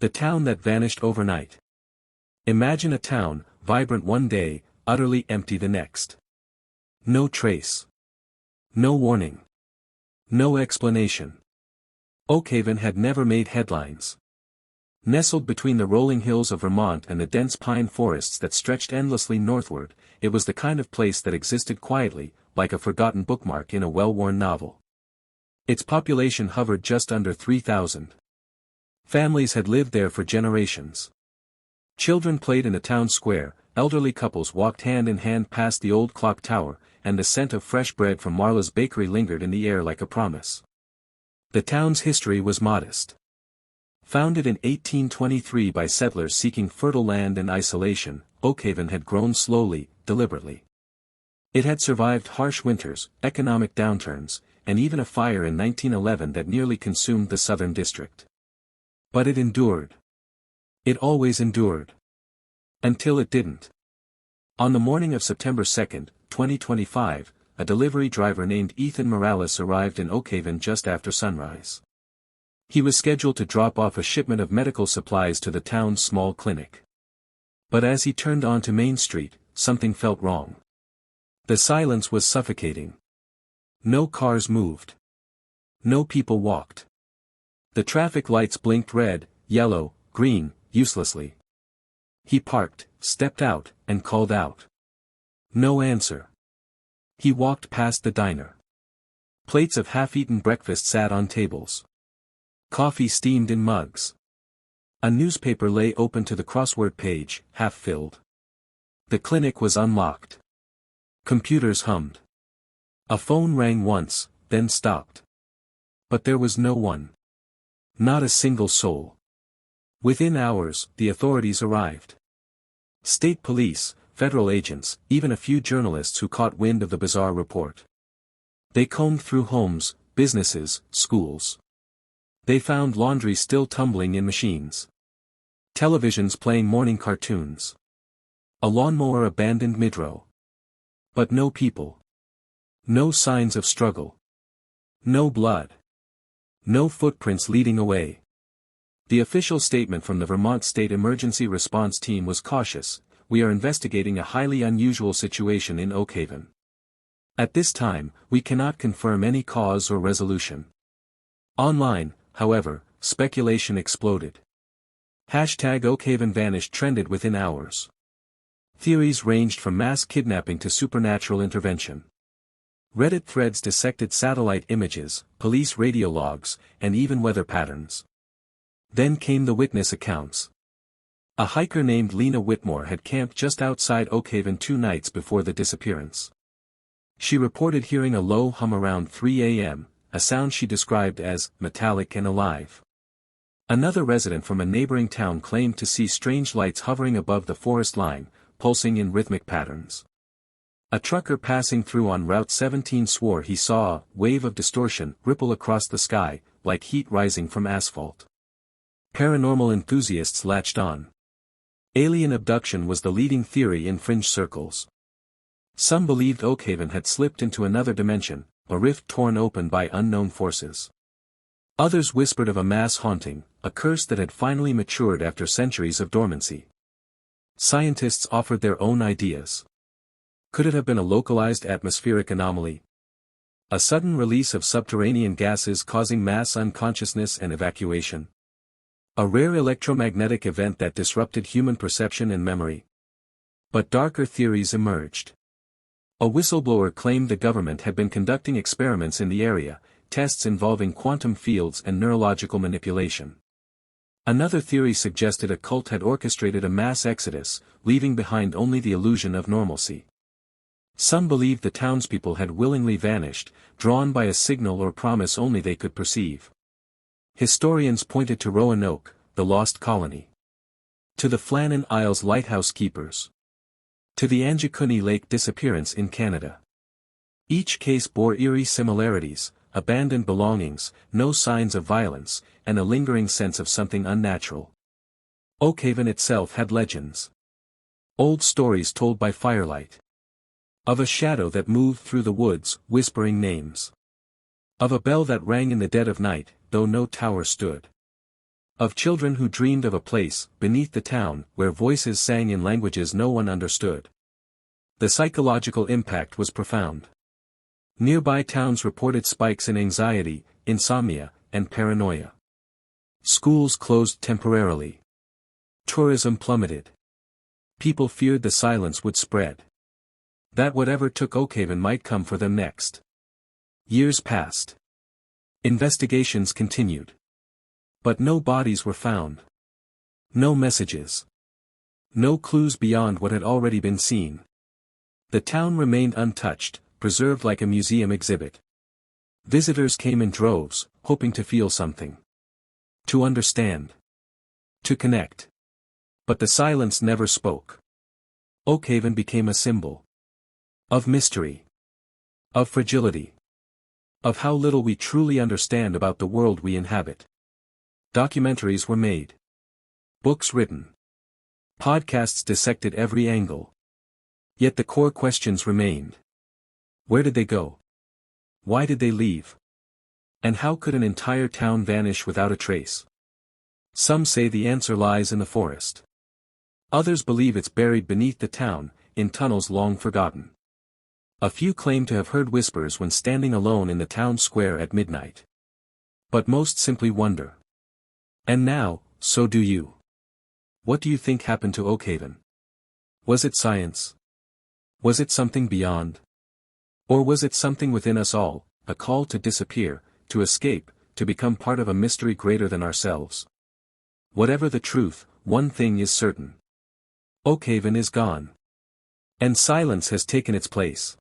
The town that vanished overnight. Imagine a town, vibrant one day, utterly empty the next. No trace. No warning. No explanation. Oakhaven had never made headlines. Nestled between the rolling hills of Vermont and the dense pine forests that stretched endlessly northward, it was the kind of place that existed quietly, like a forgotten bookmark in a well-worn novel. Its population hovered just under 3,000. Families had lived there for generations. Children played in the town square, elderly couples walked hand in hand past the old clock tower, and the scent of fresh bread from Marla's bakery lingered in the air like a promise. The town's history was modest. Founded in 1823 by settlers seeking fertile land and isolation, Oakhaven had grown slowly, deliberately. It had survived harsh winters, economic downturns, and even a fire in 1911 that nearly consumed the southern district. But it endured. It always endured. Until it didn't. On the morning of September 2, 2025, a delivery driver named Ethan Morales arrived in Oakhaven just after sunrise. He was scheduled to drop off a shipment of medical supplies to the town's small clinic. But as he turned onto Main Street, something felt wrong. The silence was suffocating. No cars moved. No people walked. The traffic lights blinked red, yellow, green, uselessly. He parked, stepped out, and called out. No answer. He walked past the diner. Plates of half-eaten breakfast sat on tables. Coffee steamed in mugs. A newspaper lay open to the crossword page, half-filled. The clinic was unlocked. Computers hummed. A phone rang once, then stopped. But there was no one. Not a single soul. Within hours, the authorities arrived. State police, federal agents, even a few journalists who caught wind of the bizarre report. They combed through homes, businesses, schools. They found laundry still tumbling in machines. Televisions playing morning cartoons. A lawnmower abandoned mid-row. But no people. No signs of struggle. No blood. No footprints leading away. The official statement from the Vermont State Emergency Response Team was cautious: "We are investigating a highly unusual situation in Oakhaven. At this time, we cannot confirm any cause or resolution." Online, however, speculation exploded. #OakhavenVanish trended within hours. Theories ranged from mass kidnapping to supernatural intervention. Reddit threads dissected satellite images, police radio logs, and even weather patterns. Then came the witness accounts. A hiker named Lena Whitmore had camped just outside Oakhaven 2 nights before the disappearance. She reported hearing a low hum around 3 a.m., a sound she described as metallic and alive. Another resident from a neighboring town claimed to see strange lights hovering above the forest line, pulsing in rhythmic patterns. A trucker passing through on Route 17 swore he saw a wave of distortion ripple across the sky, like heat rising from asphalt. Paranormal enthusiasts latched on. Alien abduction was the leading theory in fringe circles. Some believed Oakhaven had slipped into another dimension, a rift torn open by unknown forces. Others whispered of a mass haunting, a curse that had finally matured after centuries of dormancy. Scientists offered their own ideas. Could it have been a localized atmospheric anomaly? A sudden release of subterranean gases causing mass unconsciousness and evacuation? A rare electromagnetic event that disrupted human perception and memory? But darker theories emerged. A whistleblower claimed the government had been conducting experiments in the area, tests involving quantum fields and neurological manipulation. Another theory suggested a cult had orchestrated a mass exodus, leaving behind only the illusion of normalcy. Some believed the townspeople had willingly vanished, drawn by a signal or promise only they could perceive. Historians pointed to Roanoke, the lost colony. To the Flannan Isles lighthouse keepers. To the Anjikuni Lake disappearance in Canada. Each case bore eerie similarities: abandoned belongings, no signs of violence, and a lingering sense of something unnatural. Oakhaven itself had legends. Old stories told by firelight. Of a shadow that moved through the woods, whispering names. Of a bell that rang in the dead of night, though no tower stood. Of children who dreamed of a place, beneath the town, where voices sang in languages no one understood. The psychological impact was profound. Nearby towns reported spikes in anxiety, insomnia, and paranoia. Schools closed temporarily. Tourism plummeted. People feared the silence would spread. That whatever took Oakhaven might come for them next. Years passed. Investigations continued. But no bodies were found. No messages. No clues beyond what had already been seen. The town remained untouched, preserved like a museum exhibit. Visitors came in droves, hoping to feel something. To understand. To connect. But the silence never spoke. Oakhaven became a symbol. Of mystery. Of fragility. Of how little we truly understand about the world we inhabit. Documentaries were made. Books written. Podcasts dissected every angle. Yet the core questions remained. Where did they go? Why did they leave? And how could an entire town vanish without a trace? Some say the answer lies in the forest. Others believe it's buried beneath the town, in tunnels long forgotten. A few claim to have heard whispers when standing alone in the town square at midnight. But most simply wonder. And now, so do you. What do you think happened to Oakhaven? Was it science? Was it something beyond? Or was it something within us all, a call to disappear, to escape, to become part of a mystery greater than ourselves? Whatever the truth, one thing is certain. Oakhaven is gone. And silence has taken its place.